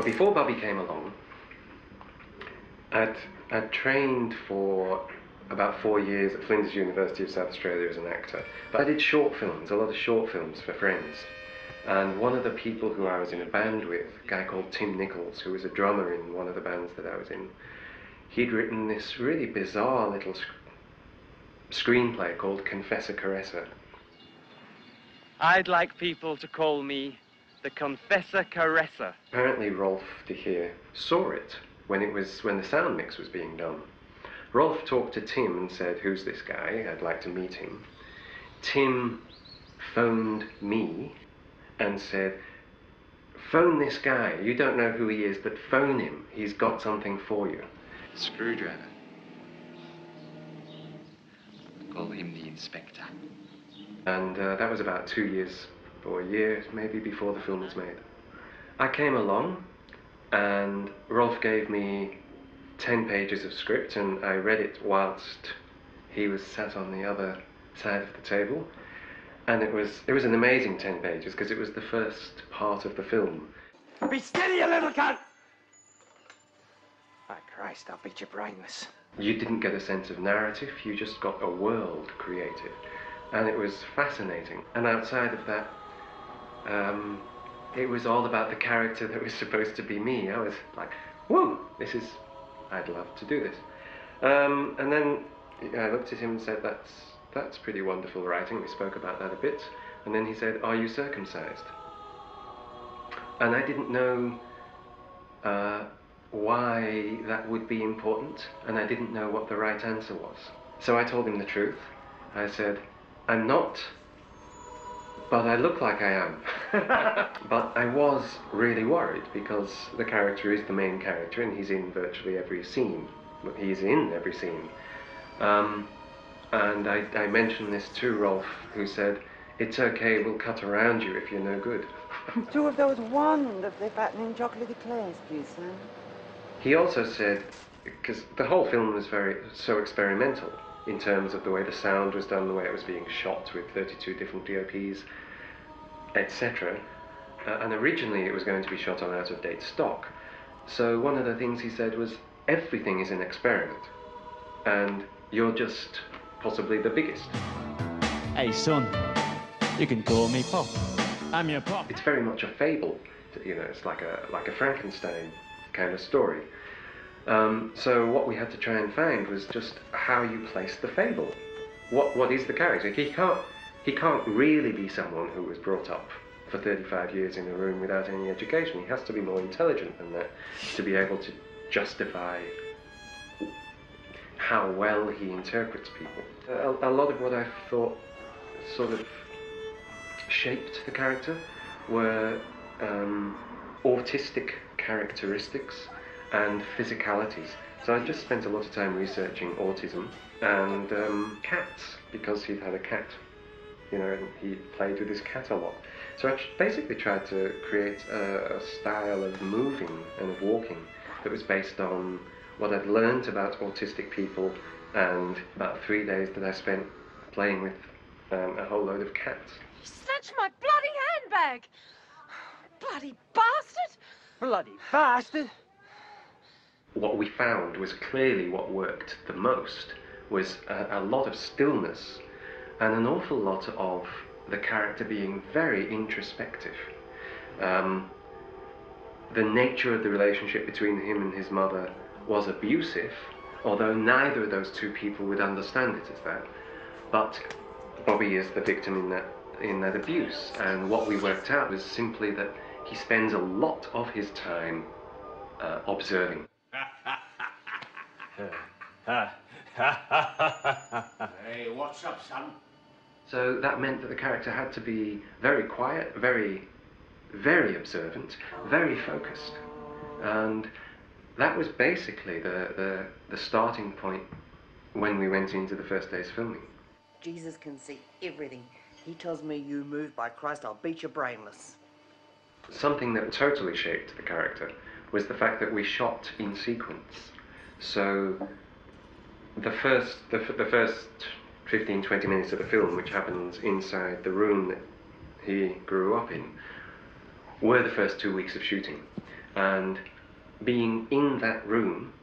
Well, before Bubby came along, I'd trained for about 4 years at Flinders University of South Australia as an actor. But I did short films, a lot of short films for friends. And one of the people who I was in a band with, a guy called Tim Nichols, who was a drummer in one of the bands that I was in, he'd written this really bizarre little screenplay called Confessor Caresser. I'd like people to call me the Confessor Caresser. Apparently Rolf de Heer saw it when the sound mix was being done. Rolf talked to Tim and said, "Who's this guy? I'd like to meet him." Tim phoned me and said, "Phone this guy. You don't know who he is, but phone him. He's got something for you." Screwdriver. Call him the Inspector. And that was about 2 years or a year maybe before the film was made. I came along and Rolf gave me 10 pages of script and I read it whilst he was sat on the other side of the table. And it was an amazing 10 pages because it was the first part of the film. Be steady, you little cunt! My Christ, I'll beat you brainless. You didn't get a sense of narrative, you just got a world created. And it was fascinating. And outside of that, it was all about the character that was supposed to be me. I was like, whoa, I'd love to do this. And then I looked at him and said, that's pretty wonderful writing. We spoke about that a bit. And then he said, "Are you circumcised?" And I didn't know why that would be important, and I didn't know what the right answer was. So I told him the truth. I said, "I'm not, but I look like I am." But I was really worried because the character is the main character and he's in virtually every scene. He's in every scene. And I mentioned this to Rolf, who said, "It's okay, we'll cut around you if you're no good." 2 of those wonderfully fattening chocolate eclairs, please, sir. He also said, because the whole film was so experimental in terms of the way the sound was done, the way it was being shot with 32 different DOPs, etc. And originally it was going to be shot on out-of-date stock. So one of the things he said was, everything is an experiment, and you're just possibly the biggest. Hey son, you can call me Pop. I'm your Pop. It's very much a fable, you know, it's like a Frankenstein kind of story. So what we had to try and find was just how you place the fable. What is the character? He can't really be someone who was brought up for 35 years in a room without any education. He has to be more intelligent than that to be able to justify how well he interprets people. A lot of what I thought sort of shaped the character were autistic characteristics and physicalities. So I just spent a lot of time researching autism and cats, because he'd had a cat, you know, and he played with his cat a lot. So I basically tried to create a style of moving and of walking that was based on what I'd learned about autistic people and about 3 days that I spent playing with a whole load of cats. He snatched my bloody handbag! Bloody bastard! Bloody bastard! What we found was clearly what worked the most was a lot of stillness and an awful lot of the character being very introspective. The nature of the relationship between him and his mother was abusive, although neither of those two people would understand it as that. But Bobby is the victim in that abuse, and what we worked out was simply that he spends a lot of his time observing. Hey, what's up, son? So that meant that the character had to be very quiet, very, very observant, very focused. And that was basically the starting point when we went into the first day's filming. Jesus can see everything. He tells me you move, by Christ, I'll beat you brainless. Something that totally shaped the character was the fact that we shot in sequence. So the first 15-20 minutes of the film, which happens inside the room that he grew up in, were the first 2 weeks of shooting. And being in that room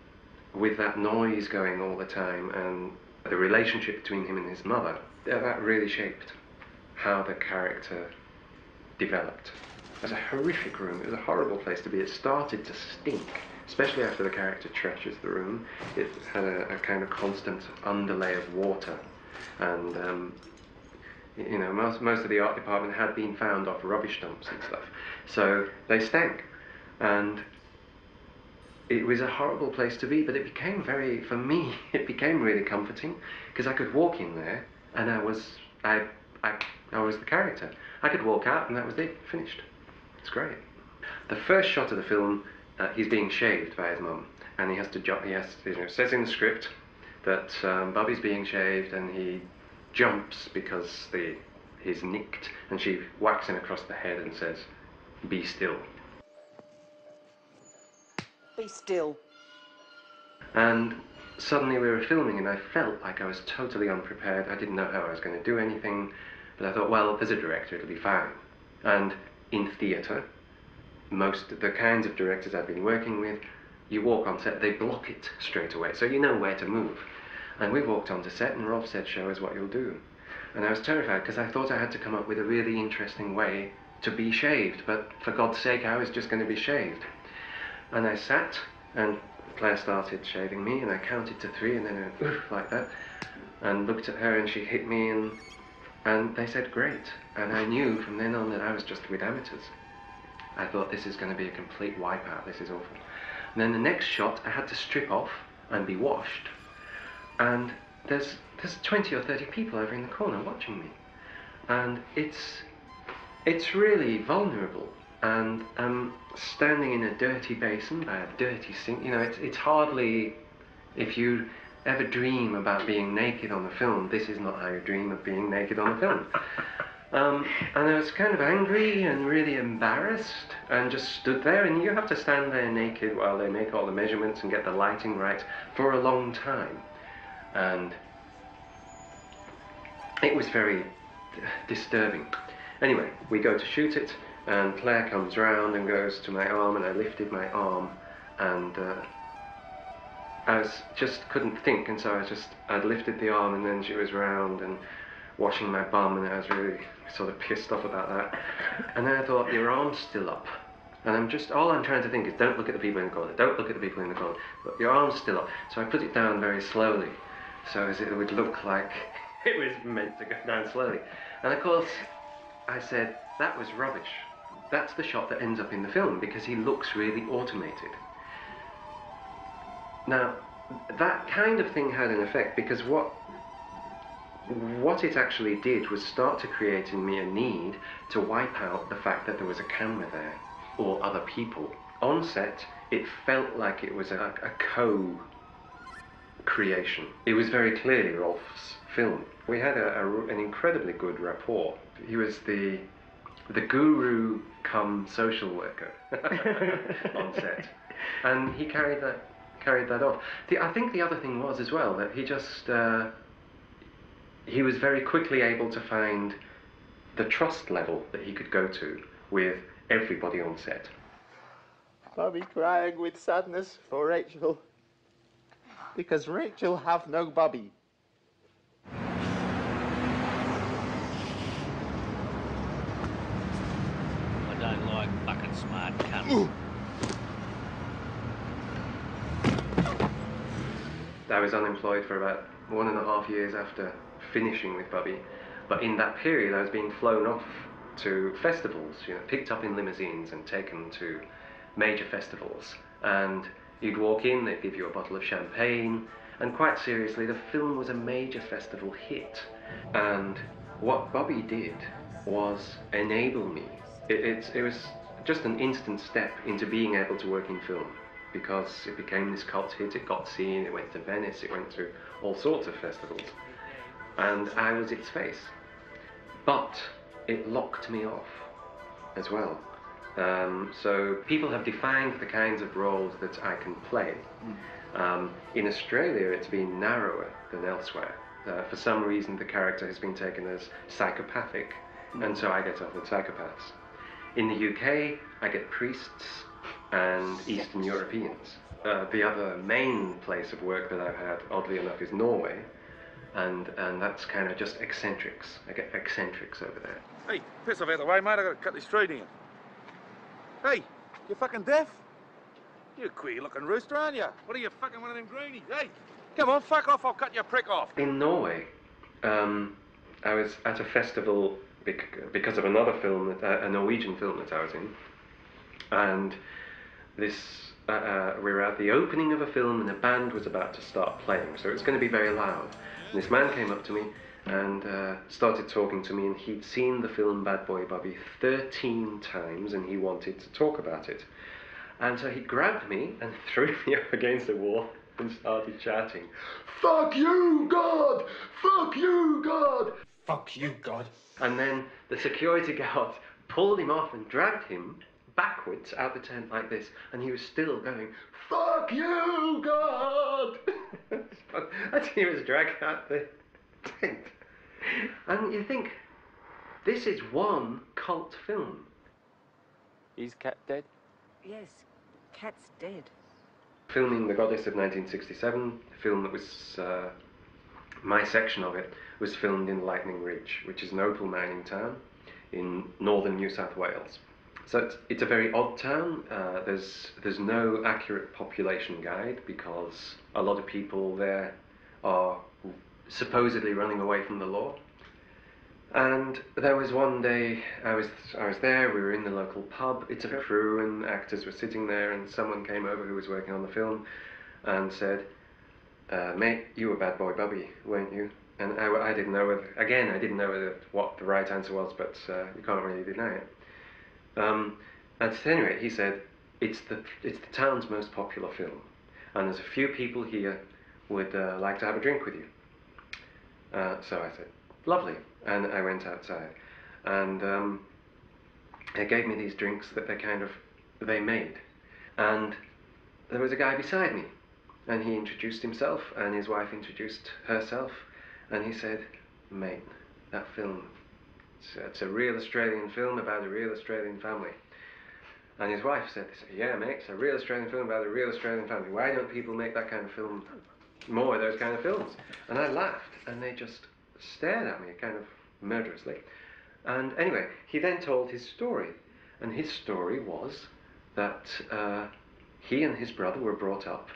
with that noise going all the time and the relationship between him and his mother, that really shaped how the character developed. It was a horrific room. It was a horrible place to be. It started to stink, especially after the character trashes the room. It had a kind of constant underlay of water, and you know, most of the art department had been found off rubbish dumps and stuff, so they stank, and it was a horrible place to be. But it became for me, it became really comforting, because I could walk in there and I was the character. I could walk out and that was it, finished. It's great. The first shot of the film, he's being shaved by his mum, and he has to jump. It says in the script that Bubby's being shaved, and he jumps because he's nicked, and she whacks him across the head and says, "Be still." Be still. And suddenly we were filming, and I felt like I was totally unprepared. I didn't know how I was going to do anything, but I thought, well, there's a director, it'll be fine. And in theatre, the kinds of directors I've been working with, you walk on set, they block it straight away, so you know where to move. And we walked onto set, and Rolf said, "Show us what you'll do." And I was terrified, because I thought I had to come up with a really interesting way to be shaved, but for God's sake, I was just going to be shaved. And I sat, and Claire started shaving me, and I counted to 3, and then I went, oof, like that, and looked at her, and she hit me, and they said, "Great." And I knew from then on that I was just with amateurs. I thought, this is going to be a complete wipeout, this is awful. And then the next shot, I had to strip off and be washed, and there's 20 or 30 people over in the corner watching me, and it's really vulnerable, and I'm standing in a dirty basin by a dirty sink. You know, it's hardly, if you ever dream about being naked on the film, this is not how you dream of being naked on the film. And I was kind of angry and really embarrassed, and just stood there, and you have to stand there naked while they make all the measurements and get the lighting right for a long time. And it was very disturbing. Anyway, we go to shoot it, and Claire comes round and goes to my arm, and I lifted my arm, and I just couldn't think, and so I'd lifted the arm, and then she was round and washing my bum, and I was really sort of pissed off about that. And then I thought, your arm's still up. And all I'm trying to think is, don't look at the people in the corner, don't look at the people in the corner, but your arm's still up. So I put it down very slowly, so as it would look like it was meant to go down slowly. And of course, I said, that was rubbish. That's the shot that ends up in the film, because he looks really automated. Now, that kind of thing had an effect, because what it actually did was start to create in me a need to wipe out the fact that there was a camera there, or other people. On set, it felt like it was a co-creation. It was very clearly Rolf's film. We had an incredibly good rapport. He was the guru come social worker on set, and he carried that off. I think the other thing was as well that he was very quickly able to find the trust level that he could go to with everybody on set. Bobby crying with sadness for Rachel, because Rachel have no Bobby. I don't like fucking smart cunts. I was unemployed for about 1.5 years after finishing with Bubby, but in that period I was being flown off to festivals, picked up in limousines and taken to major festivals, and you'd walk in, they'd give you a bottle of champagne, and quite seriously, the film was a major festival hit. And what Bubby did was enable me. It was just an instant step into being able to work in film, because it became this cult hit. It got seen, it went to Venice, it went to all sorts of festivals, and I was its face. But it locked me off as well. So people have defined the kinds of roles that I can play. In Australia, it's been narrower than elsewhere. For some reason, the character has been taken as psychopathic, and so I get offered psychopaths. In the UK, I get priests, and Eastern Europeans. The other main place of work that I've had, oddly enough, is Norway, and that's kind of just eccentrics. I get eccentrics over there. Hey, piss off out the way, mate. I gotta cut this straight in. Hey, you fucking deaf? You're a queer-looking rooster, aren't you? What are you, fucking one of them greenies? Hey, come on, fuck off, I'll cut your prick off. In Norway, I was at a festival because of another film, a Norwegian film that I was in, and this, we were at the opening of a film and a band was about to start playing, so it was going to be very loud. And this man came up to me and started talking to me, and he'd seen the film Bad Boy Bubby 13 times and he wanted to talk about it. And so he grabbed me and threw me up against the wall and started shouting, "Fuck you, God! Fuck you, God! Fuck you, God. And then the security guard pulled him off and dragged him backwards out the tent like this, and he was still going, "Fuck you, God!" As he was dragged out the tent. And you think, this is one cult film. Is Cat dead? Yes, Cat's dead. Filming The Goddess of 1967, a film that was, my section of it, was filmed in Lightning Ridge, which is an opal mining town in northern New South Wales. So it's a very odd town. There's no accurate population guide because a lot of people there are supposedly running away from the law. And there was one day I was there. We were in the local pub. It's a crew and actors were sitting there, and someone came over who was working on the film and said, "Mate, you were Bad Boy Bubby, weren't you?" And I didn't know whether, again, I didn't know what the right answer was, but you can't really deny it. And anyway, he said, it's the town's most popular film, and there's a few people here would like to have a drink with you. So I said, lovely, and I went outside, and they gave me these drinks that they made, and there was a guy beside me, and he introduced himself, and his wife introduced herself, and he said, "Mate, that film, it's a real Australian film about a real Australian family." And his wife said, "Yeah, mate, it's a real Australian film about a real Australian family. Why don't people make that kind of film, more of those kind of films?" And I laughed, and they just stared at me kind of murderously. And anyway, he then told his story, and his story was that he and his brother were brought up,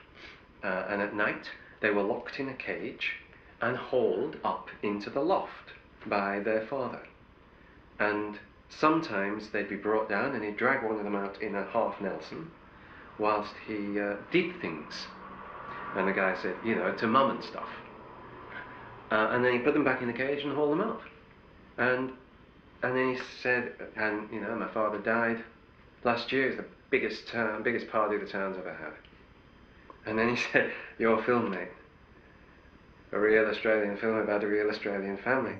and at night they were locked in a cage and hauled up into the loft by their father. And sometimes they'd be brought down and he'd drag one of them out in a half Nelson whilst he did things. And the guy said, you know, to mum and stuff. And then he put them back in the cage and hauled them up. And then he said, and you know, my father died last year. It's the biggest party the town's ever had. And then he said, your film, mate. A real Australian film about a real Australian family.